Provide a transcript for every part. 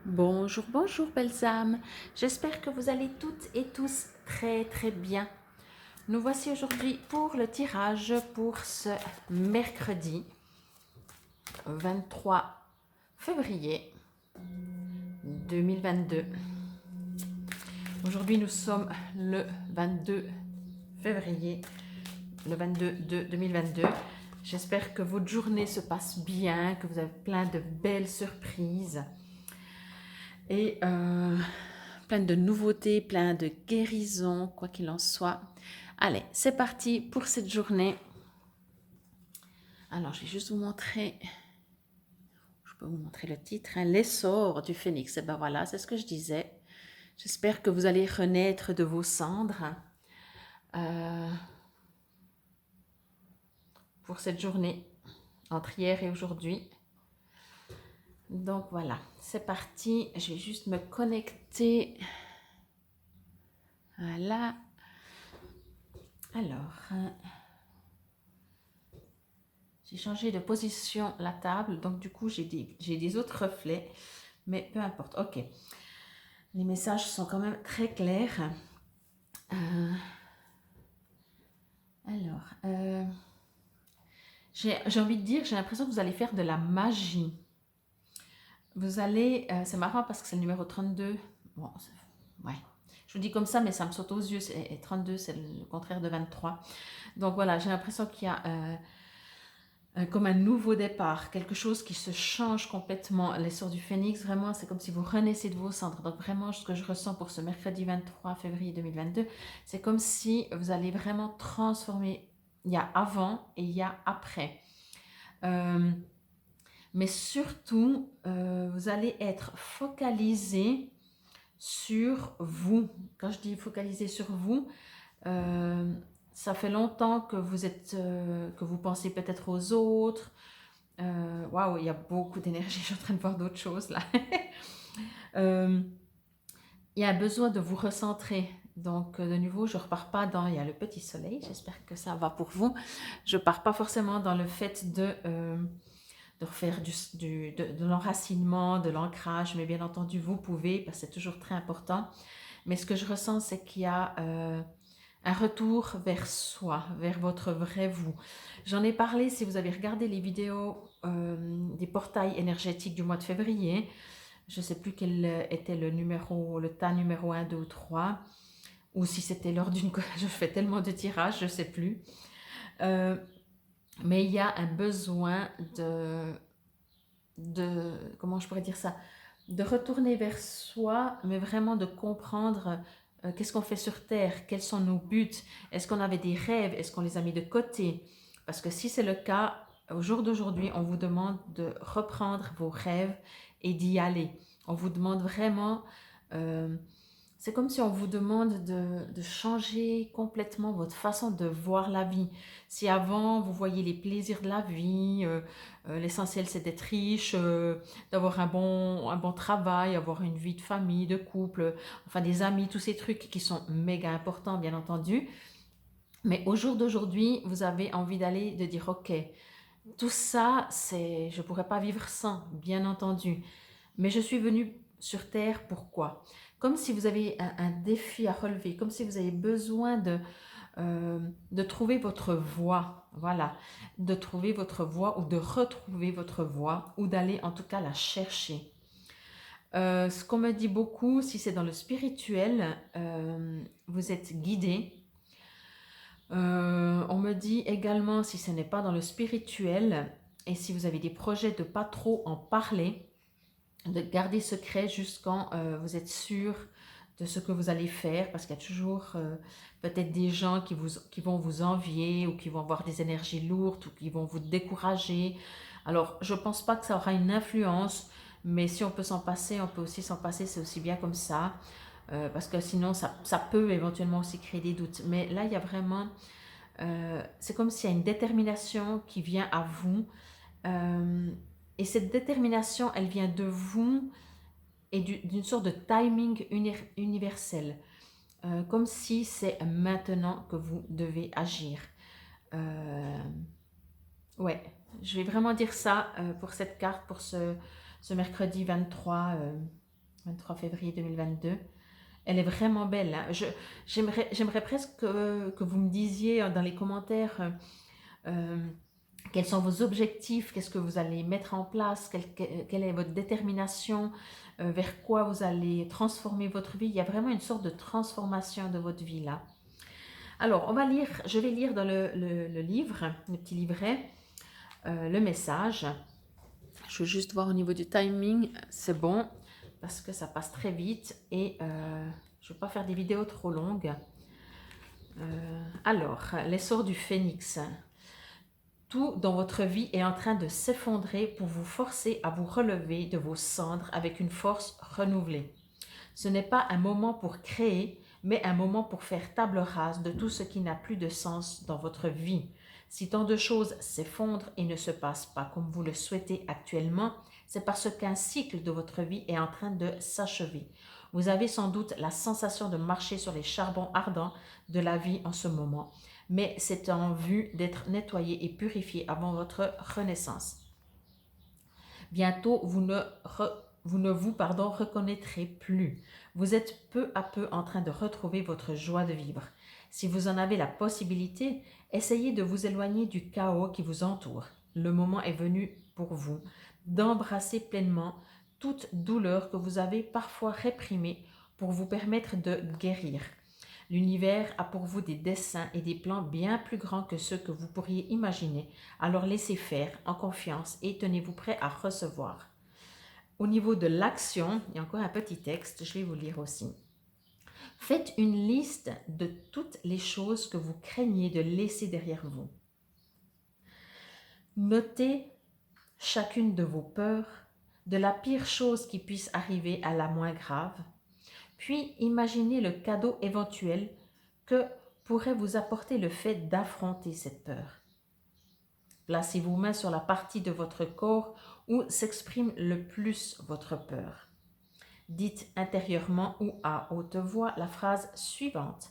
Bonjour, bonjour belles âmes. J'espère que vous allez toutes et tous très très bien. Nous voici aujourd'hui pour le tirage pour ce mercredi 23 février 2022. Aujourd'hui nous sommes le 22 février, le 22 de 2022. J'espère que votre journée se passe bien, que vous avez plein de belles surprises. Et plein de nouveautés, plein de guérisons, quoi qu'il en soit. Allez, c'est parti pour cette journée. Alors, je vais juste vous montrer, je peux vous montrer le titre, hein, l'essor du phénix. Et ben voilà, c'est ce que je disais. J'espère que vous allez renaître de vos cendres pour cette journée, entre hier et aujourd'hui. Donc voilà, c'est parti. Je vais juste me connecter. Voilà. Alors, j'ai changé de position la table, donc du coup j'ai des autres reflets, mais peu importe. Ok, les messages sont quand même très clairs. J'ai envie de dire, j'ai l'impression que vous allez faire de la magie. Vous allez, c'est marrant parce que c'est le numéro 32. Bon, ouais, je vous dis comme ça, mais ça me saute aux yeux. Et 32, c'est le contraire de 23. Donc voilà, j'ai l'impression qu'il y a comme un nouveau départ, quelque chose qui se change complètement. L'essor du phénix, vraiment, c'est comme si vous renaissez de vos cendres. Donc vraiment, ce que je ressens pour ce mercredi 23 février 2022, c'est comme si vous allez vraiment transformer. Il y a avant et il y a après. Mais surtout, vous allez être focalisé sur vous. Quand je dis focalisé sur vous, ça fait longtemps que que vous pensez peut-être aux autres. Waouh, il y a beaucoup d'énergie. Je suis en train de voir d'autres choses là. Il y a besoin de vous recentrer. Donc, de nouveau, je ne repars pas dans. Il y a le petit soleil. J'espère que ça va pour vous. Je ne pars pas forcément dans le fait de refaire de l'enracinement, de l'ancrage, mais bien entendu, vous pouvez, parce que c'est toujours très important. Mais ce que je ressens, c'est qu'il y a un retour vers soi, vers votre vrai vous. J'en ai parlé si vous avez regardé les vidéos des portails énergétiques du mois de février. Je ne sais plus quel était le tas numéro 1, 2 ou 3, ou si c'était lors d'une... Je fais tellement de tirages, je ne sais plus. Mais il y a un besoin comment je pourrais dire ça, de retourner vers soi, mais vraiment de comprendre qu'est-ce qu'on fait sur Terre, quels sont nos buts, est-ce qu'on avait des rêves, est-ce qu'on les a mis de côté. Parce que si c'est le cas, au jour d'aujourd'hui, on vous demande de reprendre vos rêves et d'y aller. On vous demande vraiment, c'est comme si on vous demande de changer complètement votre façon de voir la vie. Si avant, vous voyez les plaisirs de la vie, l'essentiel c'est d'être riche, d'avoir un bon travail, avoir une vie de famille, de couple, enfin des amis, tous ces trucs qui sont méga importants bien entendu. Mais au jour d'aujourd'hui, vous avez envie d'aller, de dire ok, tout ça, je ne pourrais pas vivre sans, bien entendu. Mais je suis venue sur Terre, pourquoi? Comme si vous avez un défi à relever, comme si vous avez besoin de trouver votre voie, voilà, de trouver votre voie ou de retrouver votre voie ou d'aller en tout cas la chercher. Ce qu'on me dit beaucoup, si c'est dans le spirituel, vous êtes guidé. On me dit également, si ce n'est pas dans le spirituel, et si vous avez des projets de pas trop en parler, de garder secret jusqu'à vous êtes sûr de ce que vous allez faire, parce qu'il y a toujours peut-être des gens qui vont vous envier ou qui vont avoir des énergies lourdes ou qui vont vous décourager. Alors, je ne pense pas que ça aura une influence, mais si on peut s'en passer, on peut aussi s'en passer, c'est aussi bien comme ça, parce que sinon, ça peut éventuellement aussi créer des doutes. Mais là, il y a vraiment, c'est comme s'il y a une détermination qui vient à vous. Et cette détermination, elle vient de vous et d'une sorte de timing universel. Comme si c'est maintenant que vous devez agir. Ouais, je vais vraiment dire ça pour cette carte, pour ce mercredi 23. 23 février 2022. Elle est vraiment belle, hein. J'aimerais presque que vous me disiez dans les commentaires quels sont vos objectifs, qu'est-ce que vous allez mettre en place, quelle est votre détermination, vers quoi vous allez transformer votre vie. Il y a vraiment une sorte de transformation de votre vie là. Alors, je vais lire dans le livre, le petit livret, le message. Je veux juste voir au niveau du timing, c'est bon, parce que ça passe très vite et je ne veux pas faire des vidéos trop longues. Alors, l'essor du phénix. Tout dans votre vie est en train de s'effondrer pour vous forcer à vous relever de vos cendres avec une force renouvelée. Ce n'est pas un moment pour créer, mais un moment pour faire table rase de tout ce qui n'a plus de sens dans votre vie. Si tant de choses s'effondrent et ne se passent pas comme vous le souhaitez actuellement, c'est parce qu'un cycle de votre vie est en train de s'achever. Vous avez sans doute la sensation de marcher sur les charbons ardents de la vie en ce moment, mais c'est en vue d'être nettoyé et purifié avant votre renaissance. Bientôt, vous ne vous reconnaîtrez plus. Vous êtes peu à peu en train de retrouver votre joie de vivre. Si vous en avez la possibilité, essayez de vous éloigner du chaos qui vous entoure. Le moment est venu pour vous d'embrasser pleinement toute douleur que vous avez parfois réprimée pour vous permettre de guérir. L'univers a pour vous des desseins et des plans bien plus grands que ceux que vous pourriez imaginer. Alors laissez faire en confiance et tenez-vous prêt à recevoir. Au niveau de l'action, il y a encore un petit texte, je vais vous lire aussi. Faites une liste de toutes les choses que vous craignez de laisser derrière vous. Notez chacune de vos peurs, de la pire chose qui puisse arriver à la moins grave. Puis imaginez le cadeau éventuel que pourrait vous apporter le fait d'affronter cette peur. Placez vos mains sur la partie de votre corps où s'exprime le plus votre peur. Dites intérieurement ou à haute voix la phrase suivante.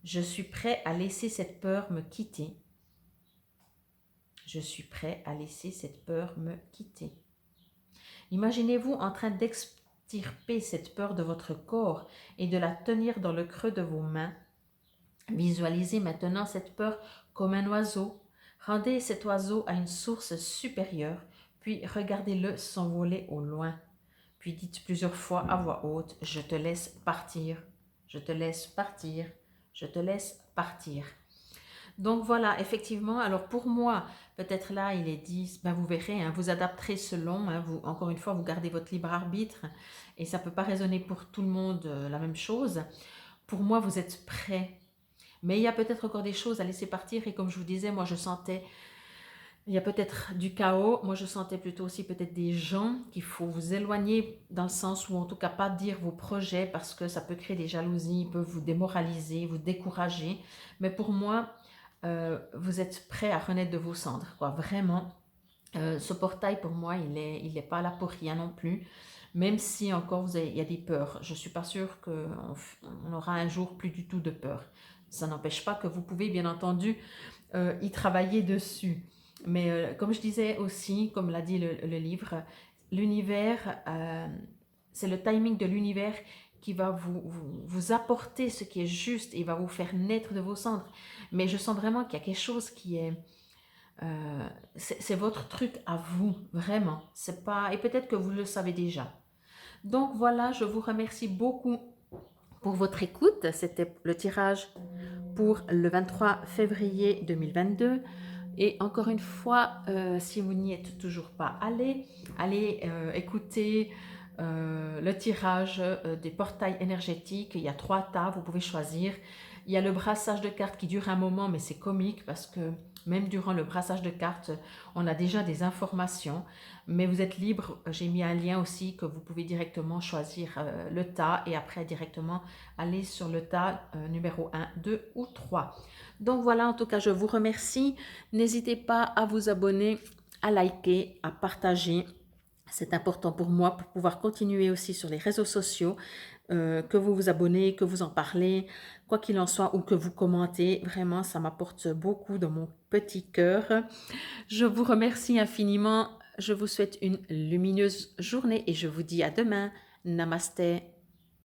Je suis prêt à laisser cette peur me quitter. Je suis prêt à laisser cette peur me quitter. Imaginez-vous en train d'extirper cette peur de votre corps et de la tenir dans le creux de vos mains. Visualisez maintenant cette peur comme un oiseau. Rendez cet oiseau à une source supérieure, puis regardez-le s'envoler au loin. Puis dites plusieurs fois à voix haute, je te laisse partir, je te laisse partir, je te laisse partir. Donc voilà, effectivement, alors pour moi, peut-être là, il est dit, ben vous verrez, hein, vous adapterez selon, hein, vous, encore une fois, vous gardez votre libre arbitre et ça ne peut pas résonner pour tout le monde la même chose. Pour moi, vous êtes prêts. Mais il y a peut-être encore des choses à laisser partir et comme je vous disais, moi je sentais, il y a peut-être du chaos, moi je sentais plutôt aussi peut-être des gens qu'il faut vous éloigner dans le sens où en tout cas pas dire vos projets parce que ça peut créer des jalousies, peut vous démoraliser, vous décourager. Mais pour moi, vous êtes prêts à renaître de vos cendres, quoi, vraiment. Ce portail pour moi, il est pas là pour rien non plus. Même si encore il y a des peurs, je ne suis pas sûre qu'on aura un jour plus du tout de peur. Ça n'empêche pas que vous pouvez bien entendu y travailler dessus. Mais comme je disais aussi, comme l'a dit le livre, l'univers, c'est le timing de l'univers qui va vous apporter ce qui est juste et va vous faire naître de vos cendres. Mais je sens vraiment qu'il y a quelque chose qui est... c'est votre truc à vous, vraiment. C'est pas... Et peut-être que vous le savez déjà. Donc voilà, je vous remercie beaucoup pour votre écoute. C'était le tirage pour le 23 février 2022. Et encore une fois, si vous n'y êtes toujours pas allé, allez écouter le tirage des portails énergétiques. Il y a 3 tas, vous pouvez choisir. Il y a le brassage de cartes qui dure un moment, mais c'est comique parce que même durant le brassage de cartes, on a déjà des informations. Mais vous êtes libre, j'ai mis un lien aussi que vous pouvez directement choisir le tas et après directement aller sur le tas numéro 1, 2 ou 3. Donc voilà, en tout cas, je vous remercie. N'hésitez pas à vous abonner, à liker, à partager. C'est important pour moi pour pouvoir continuer aussi sur les réseaux sociaux, que vous vous abonnez, que vous en parlez, quoi qu'il en soit, ou que vous commentez. Vraiment, ça m'apporte beaucoup dans mon petit cœur. Je vous remercie infiniment. Je vous souhaite une lumineuse journée et je vous dis à demain. Namaste.